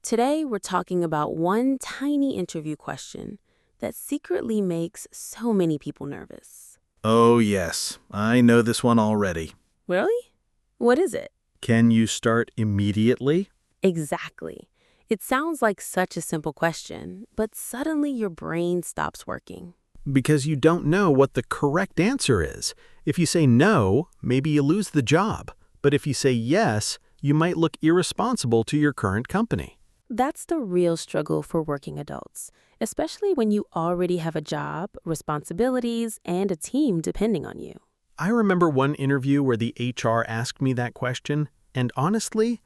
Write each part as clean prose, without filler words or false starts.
Today, we're talking about one tiny interview question that secretly makes so many people nervous. Oh, yes. I know this one already. Really? What is it? Can you start immediately? Exactly. It sounds like such a simple question, but suddenly your brain stops working. Because you don't know what the correct answer is. If you say no, maybe you lose the job. But if you say yes, you might look irresponsible to your current company. That's the real struggle for working adults, especially when you already have a job, responsibilities, and a team depending on you. I remember one interview where the HR asked me that question, and honestly,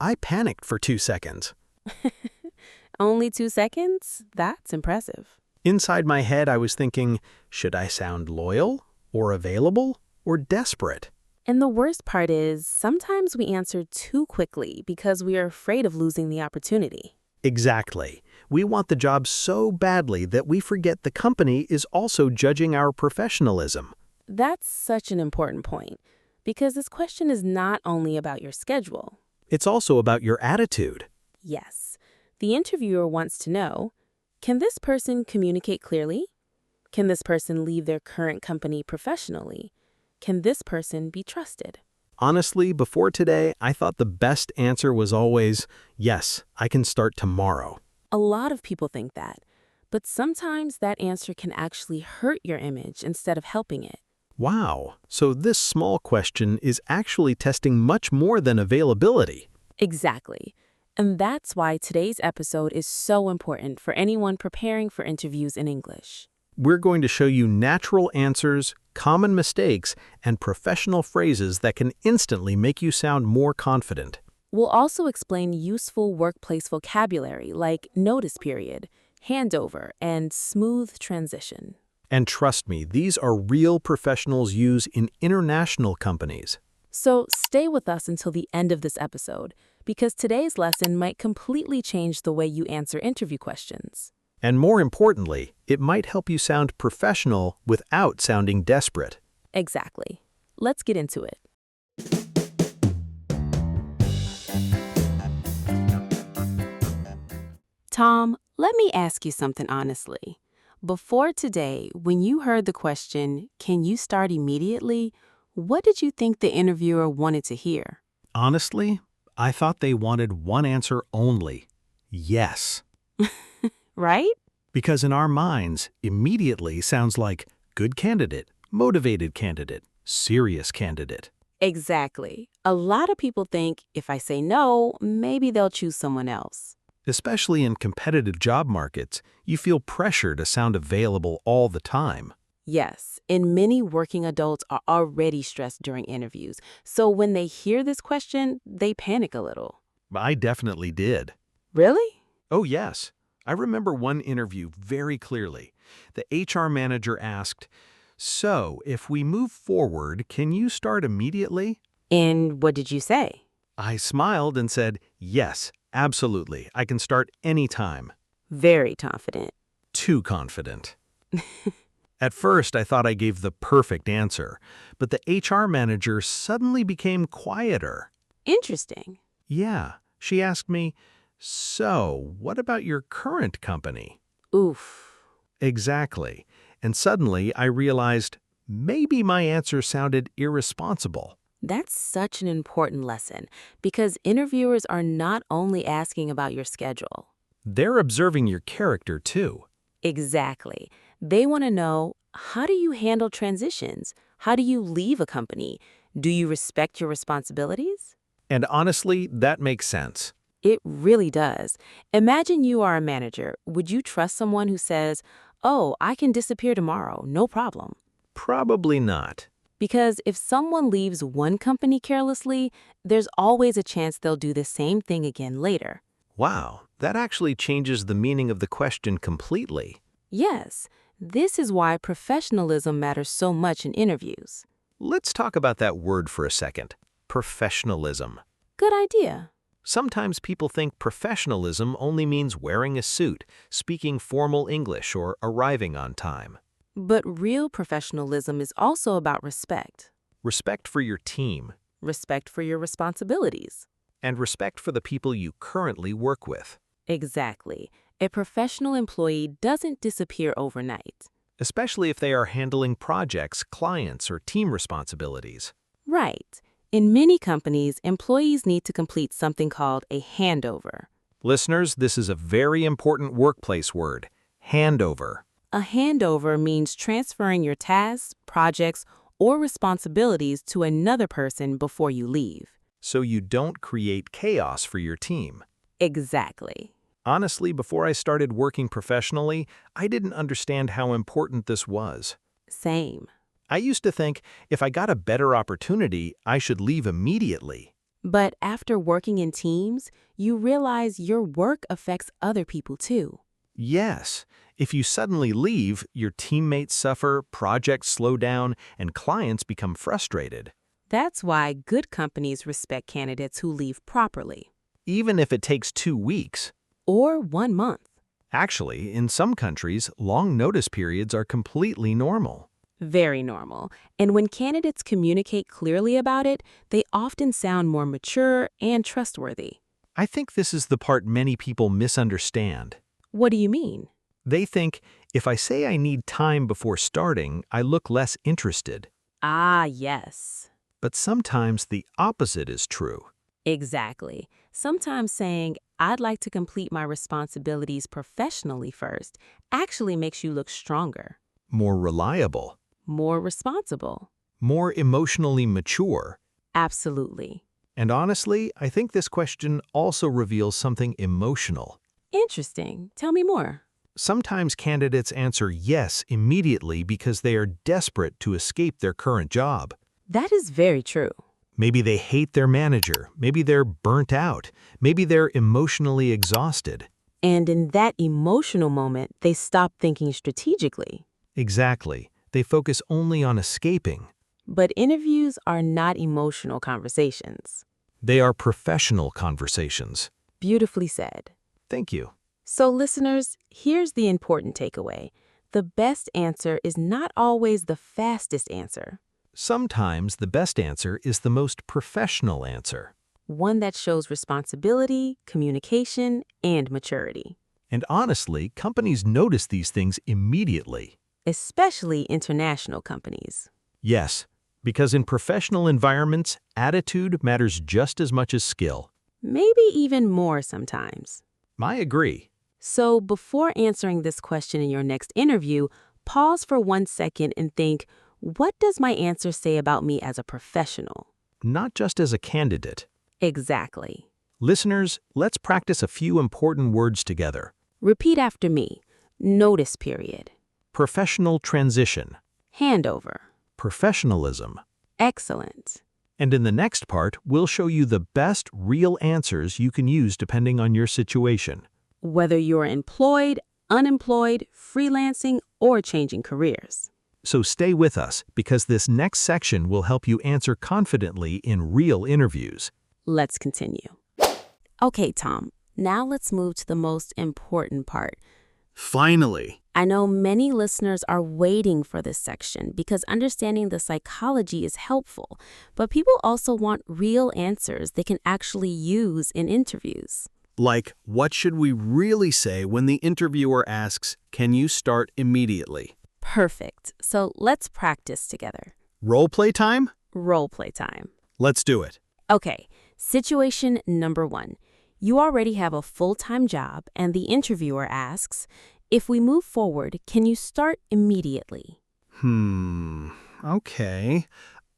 I panicked for 2 seconds. Only 2 seconds? That's impressive. Inside my head, I was thinking, should I sound loyal, or available, or desperate? And the worst part is, sometimes we answer too quickly because we are afraid of losing the opportunity. Exactly. We want the job so badly that we forget the company is also judging our professionalism. That's such an important point, because this question is not only about your schedule. It's also about your attitude. Yes, the interviewer wants to know, can this person communicate clearly? Can this person leave their current company professionally? Can this person be trusted? Honestly, before today, I thought the best answer was always, yes, I can start tomorrow. A lot of people think that, but sometimes that answer can actually hurt your image instead of helping it. Wow, so this small question is actually testing much more than availability. Exactly. And that's why today's episode is so important for anyone preparing for interviews in English. We're going to show you natural answers, common mistakes, and professional phrases that can instantly make you sound more confident. We'll also explain useful workplace vocabulary like notice period, handover, and smooth transition. And trust me, these are real professionals use in international companies. So stay with us until the end of this episode, because today's lesson might completely change the way you answer interview questions. And more importantly, it might help you sound professional without sounding desperate. Exactly. Let's get into it. Tom, let me ask you something honestly. Before today, when you heard the question, can you start immediately? What did you think the interviewer wanted to hear? Honestly, I thought they wanted one answer only. Yes. Right? Because in our minds, immediately sounds like good candidate, motivated candidate, serious candidate. Exactly. A lot of people think if I say no, maybe they'll choose someone else. Especially in competitive job markets, you feel pressure to sound available all the time. Yes, and many working adults are already stressed during interviews, so when they hear this question, they panic a little. I definitely did. Really? Oh, yes. I remember one interview very clearly. The HR manager asked, "So, if we move forward, can you start immediately?" And what did you say? I smiled and said, "Yes, absolutely. I can start anytime." Very confident. Too confident. At first, I thought I gave the perfect answer, but the HR manager suddenly became quieter. Interesting. Yeah, she asked me, "So, what about your current company?" Oof. Exactly. And suddenly I realized maybe my answer sounded irresponsible. That's such an important lesson because interviewers are not only asking about your schedule. They're observing your character too. Exactly. They want to know, how do you handle transitions? How do you leave a company? Do you respect your responsibilities? And honestly, that makes sense. It really does. Imagine you are a manager. Would you trust someone who says, "Oh, I can disappear tomorrow, no problem"? Probably not. Because if someone leaves one company carelessly, there's always a chance they'll do the same thing again later. Wow, that actually changes the meaning of the question completely. Yes, this is why professionalism matters so much in interviews. Let's talk about that word for a second. Professionalism. Good idea. Sometimes people think professionalism only means wearing a suit, speaking formal English, or arriving on time. But real professionalism is also about respect. Respect for your team. Respect for your responsibilities. and respect for the people you currently work with, Exactly. A professional employee doesn't disappear overnight. especially if they are handling projects, clients, or team responsibilities. Right. In many companies, employees need to complete something called a handover. Listeners, this is a very important workplace word, handover. A handover means transferring your tasks, projects, or responsibilities to another person before you leave. So you don't create chaos for your team. Exactly. Honestly, before I started working professionally, I didn't understand how important this was. Same. I used to think if I got a better opportunity, I should leave immediately. But after working in teams, you realize your work affects other people too. Yes, if you suddenly leave, your teammates suffer, projects slow down, and clients become frustrated, That's why good companies respect candidates who leave properly. even if it takes 2 weeks. Or 1 month. Actually, in some countries, long notice periods are completely normal. Very normal. And when candidates communicate clearly about it, they often sound more mature and trustworthy. I think this is the part many people misunderstand. What do you mean? They think, if I say I need time before starting, I look less interested. Ah, yes. But sometimes the opposite is true. Exactly. Sometimes saying, I'd like to complete my responsibilities professionally first, actually makes you look stronger, More reliable, more responsible. more emotionally mature. Absolutely. And honestly, I think this question also reveals something emotional. Interesting. Tell me more. Sometimes candidates answer yes immediately because they are desperate to escape their current job. That is very true. Maybe they hate their manager, maybe they're burnt out, maybe they're emotionally exhausted. And in that emotional moment, they stop thinking strategically. Exactly. They focus only on escaping. But interviews are not emotional conversations. They are professional conversations. Beautifully said. Thank you. So, listeners, here's the important takeaway. The best answer is not always the fastest answer, Sometimes the best answer is the most professional answer. one that shows responsibility, communication, and maturity, And honestly, companies notice these things immediately. especially international companies. Yes, because in professional environments, attitude matters just as much as skill. Maybe even more sometimes. I agree. So, before answering this question in your next interview, pause for 1 second and think, what does my answer say about me as a professional? Not just as a candidate. Exactly. Listeners, let's practice a few important words together. Repeat after me. Notice period. Professional transition, Handover. professionalism. Excellent. And in the next part, we'll show you the best real answers you can use depending on your situation. Whether you're employed, unemployed, freelancing, or changing careers. So stay with us because this next section will help you answer confidently in real interviews. Let's continue. Okay, Tom, now let's move to the most important part. Finally. I know many listeners are waiting for this section because understanding the psychology is helpful, but people also want real answers they can actually use in interviews. Like, what should we really say when the interviewer asks, "Can you start immediately?" Perfect. So let's practice together. Role play time? Role play time. Let's do it. Okay, situation number 1. You already have a full-time job and the interviewer asks, if we move forward, can you start immediately? Okay.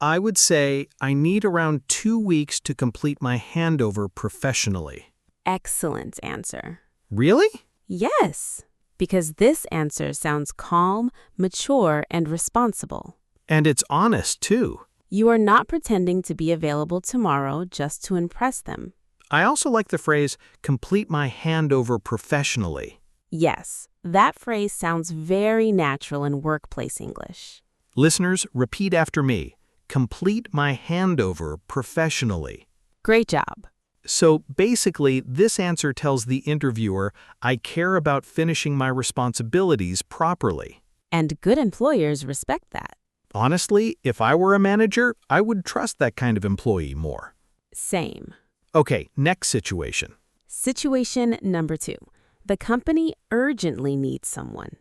I would say I need around 2 weeks to complete my handover professionally. Excellent answer. Really? Yes, because this answer sounds calm, mature, and responsible. And it's honest, too. You are not pretending to be available tomorrow just to impress them. I also like the phrase, complete my handover professionally. Yes, that phrase sounds very natural in workplace English. Listeners, repeat after me. Complete my handover professionally. Great job. So basically, this answer tells the interviewer, I care about finishing my responsibilities properly. And good employers respect that. Honestly, if I were a manager, I would trust that kind of employee more. Same. Okay, next situation. Situation number 2. The company urgently needs someone.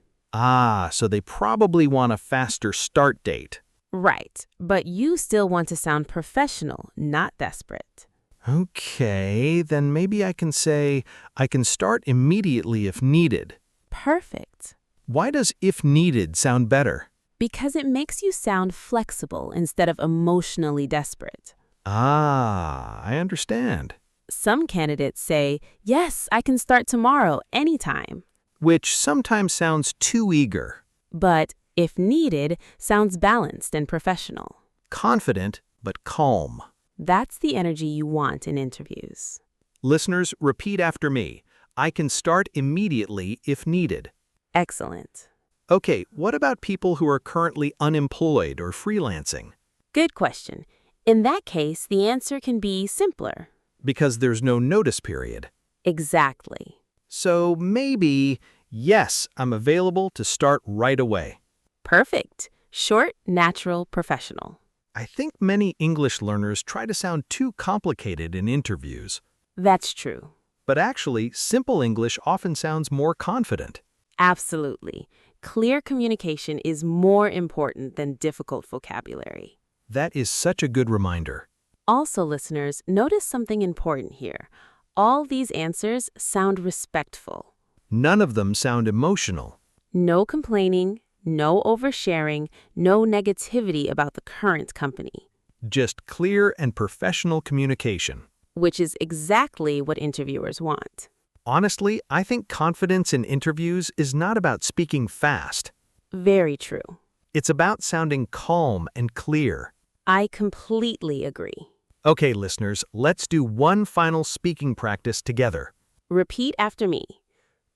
So they probably want a faster start date. Right, but you still want to sound professional, not desperate. Okay, then maybe I can say, I can start immediately if needed. Perfect. Why does if needed sound better? Because it makes you sound flexible instead of emotionally desperate. I understand. Some candidates say, yes, I can start tomorrow, anytime. Which sometimes sounds too eager. But if needed sounds balanced and professional. Confident, but calm. That's the energy you want in interviews. Listeners, repeat after me. I can start immediately if needed. Excellent. Okay, what about people who are currently unemployed or freelancing? Good question. In that case, the answer can be simpler. Because there's no notice period. Exactly. So maybe, yes, I'm available to start right away. Perfect. Short, natural, professional. I think many English learners try to sound too complicated in interviews. That's true. But actually, simple English often sounds more confident. Absolutely. Clear communication is more important than difficult vocabulary. That is such a good reminder. Also, listeners, notice something important here. All these answers sound respectful. None of them sound emotional. No complaining, no oversharing, no negativity about the current company. Just clear and professional communication. Which is exactly what interviewers want. Honestly, I think confidence in interviews is not about speaking fast. Very true. It's about sounding calm and clear. I completely agree. Okay, listeners, let's do one final speaking practice together. Repeat after me.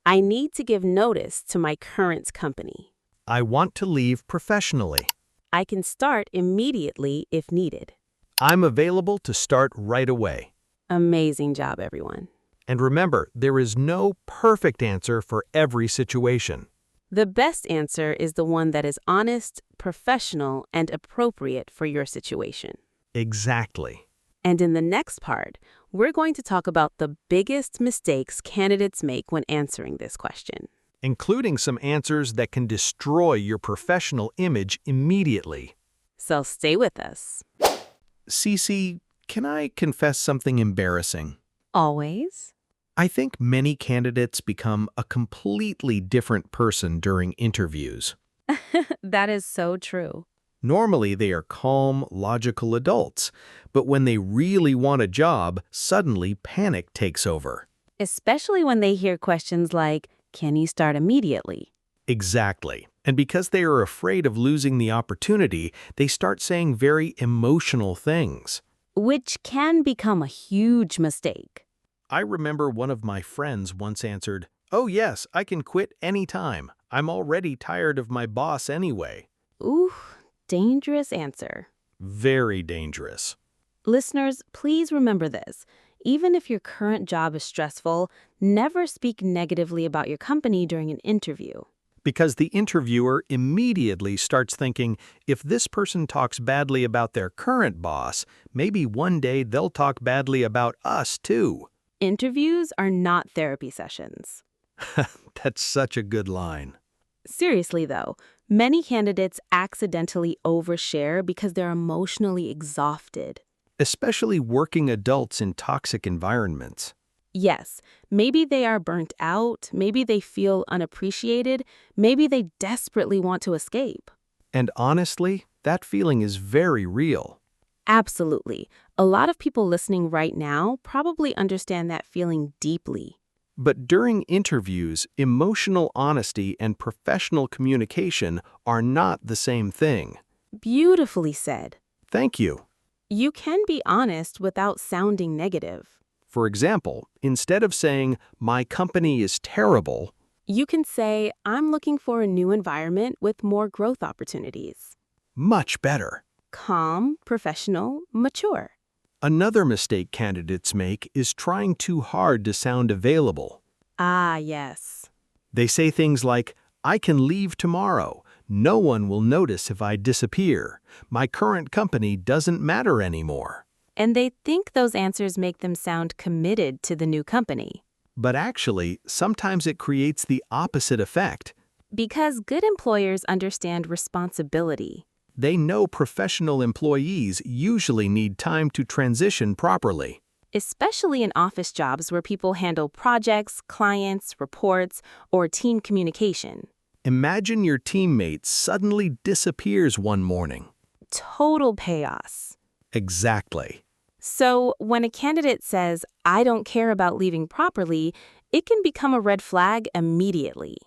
I need to give notice to my current company. I want to leave professionally. I can start immediately if needed. I'm available to start right away. Amazing job, everyone. And remember, there is no perfect answer for every situation. The best answer is the one that is honest, professional, and appropriate for your situation. Exactly. And in the next part, we're going to talk about the biggest mistakes candidates make when answering this question. Including some answers that can destroy your professional image immediately. So stay with us. Cece, can I confess something embarrassing? Always? I think many candidates become a completely different person during interviews. That is so true. Normally, they are calm, logical adults, but when they really want a job, suddenly panic takes over. Especially when they hear questions like, can you start immediately? Exactly. And because they are afraid of losing the opportunity, they start saying very emotional things. Which can become a huge mistake. I remember one of my friends once answered, "Oh yes, I can quit anytime. I'm already tired of my boss anyway." Ooh, dangerous answer. Very dangerous. Listeners, please remember this. Even if your current job is stressful, never speak negatively about your company during an interview. Because the interviewer immediately starts thinking, if this person talks badly about their current boss, maybe one day they'll talk badly about us too. Interviews are not therapy sessions. That's such a good line. Seriously, though, many candidates accidentally overshare because they're emotionally exhausted. Especially working adults in toxic environments. Yes, maybe they are burnt out, maybe they feel unappreciated, maybe they desperately want to escape. And honestly, that feeling is very real. Absolutely. A lot of people listening right now probably understand that feeling deeply. But during interviews, emotional honesty and professional communication are not the same thing. Beautifully said. Thank you. You can be honest without sounding negative. For example, instead of saying, "My company is terrible," You can say, I'm looking for a new environment with more growth opportunities. much better. Calm, professional, mature. Another mistake candidates make is trying too hard to sound available. Ah, yes. They say things like, "I can leave tomorrow. No one will notice if I disappear. My current company doesn't matter anymore." And they think those answers make them sound committed to the new company. But actually, sometimes it creates the opposite effect. Because good employers understand responsibility. They know professional employees usually need time to transition properly. Especially in office jobs where people handle projects, clients, reports, or team communication. Imagine your teammate suddenly disappears one morning. Total chaos. Exactly. So when a candidate says, "I don't care about leaving properly," it can become a red flag immediately.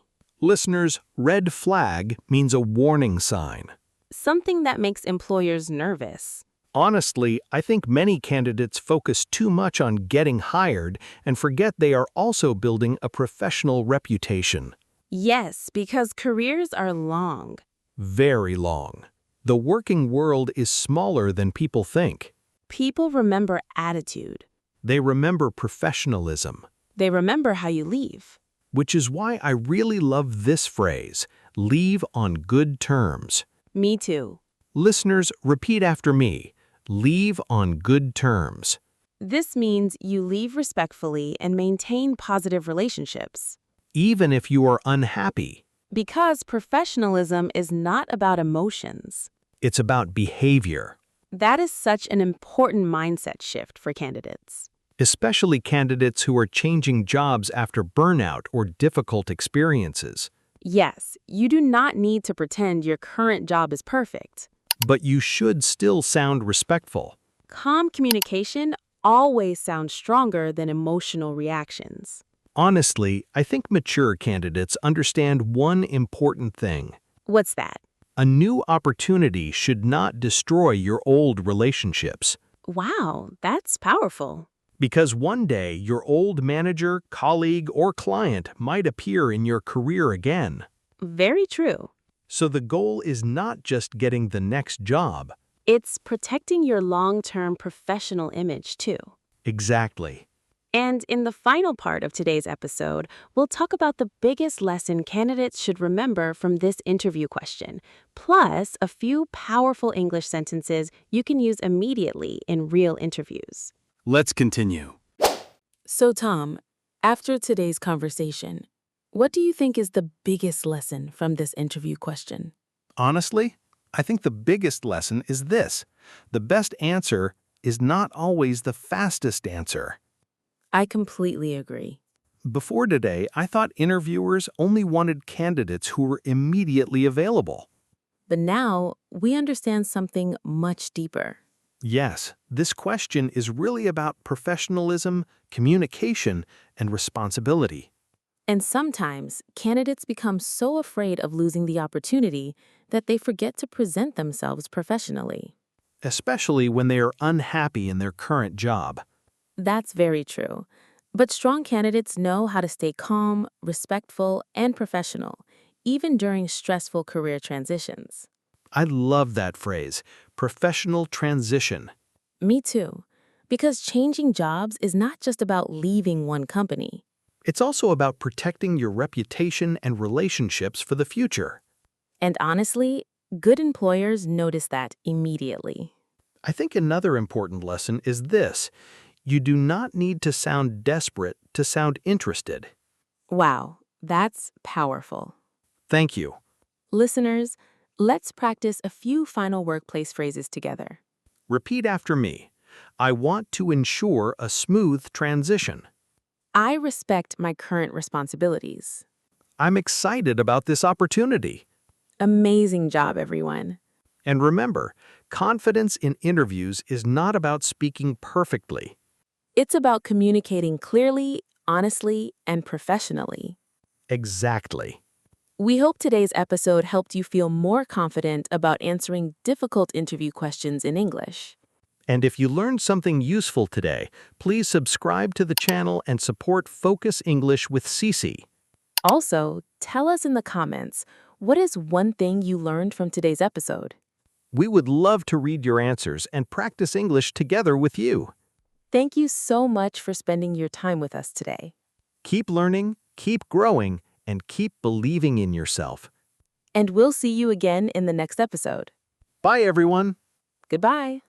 Listeners, red flag means a warning sign. Something that makes employers nervous. Honestly, I think many candidates focus too much on getting hired and forget they are also building a professional reputation. Yes, because careers are long. Very long. The working world is smaller than people think. People remember attitude. They remember professionalism, They remember how you leave. which is why I really love this phrase, leave on good terms. Me too. Listeners, repeat after me, leave on good terms. This means you leave respectfully and maintain positive relationships. Even if you are unhappy, Because professionalism is not about emotions. it's about behavior. That is such an important mindset shift for candidates. Especially candidates who are changing jobs after burnout or difficult experiences. Yes, you do not need to pretend your current job is perfect. But you should still sound respectful. Calm communication always sounds stronger than emotional reactions. Honestly, I think mature candidates understand one important thing. What's that? A new opportunity should not destroy your old relationships. Wow, that's powerful. Because one day your old manager, colleague, or client might appear in your career again. Very true. So the goal is not just getting the next job. It's protecting your long-term professional image, too. Exactly. And in the final part of today's episode, we'll talk about the biggest lesson candidates should remember from this interview question, plus a few powerful English sentences you can use immediately in real interviews. Let's continue. So, Tom, after today's conversation, what do you think is the biggest lesson from this interview question? Honestly, I think the biggest lesson is this. The best answer is not always the fastest answer. I completely agree. Before today, I thought interviewers only wanted candidates who were immediately available. But now we understand something much deeper. Yes, this question is really about professionalism, communication, and responsibility. And sometimes candidates become so afraid of losing the opportunity that they forget to present themselves professionally. Especially when they are unhappy in their current job. That's very true. But strong candidates know how to stay calm, respectful, and professional, even during stressful career transitions. I love that phrase, professional transition. Me too. Because changing jobs is not just about leaving one company. It's also about protecting your reputation and relationships for the future. And honestly, good employers notice that immediately. I think another important lesson is this. You do not need to sound desperate to sound interested. Wow, that's powerful. Thank you. Listeners, let's practice a few final workplace phrases together. Repeat after me. I want to ensure a smooth transition. I respect my current responsibilities. I'm excited about this opportunity. Amazing job, everyone. And remember, confidence in interviews is not about speaking perfectly. It's about communicating clearly, honestly, and professionally. Exactly. We hope today's episode helped you feel more confident about answering difficult interview questions in English. And if you learned something useful today, please subscribe to the channel and support Focus English with Cece. Also, tell us in the comments, what is one thing you learned from today's episode? We would love to read your answers and practice English together with you. Thank you so much for spending your time with us today. Keep learning, keep growing, and keep believing in yourself. And we'll see you again in the next episode. Bye, everyone. Goodbye.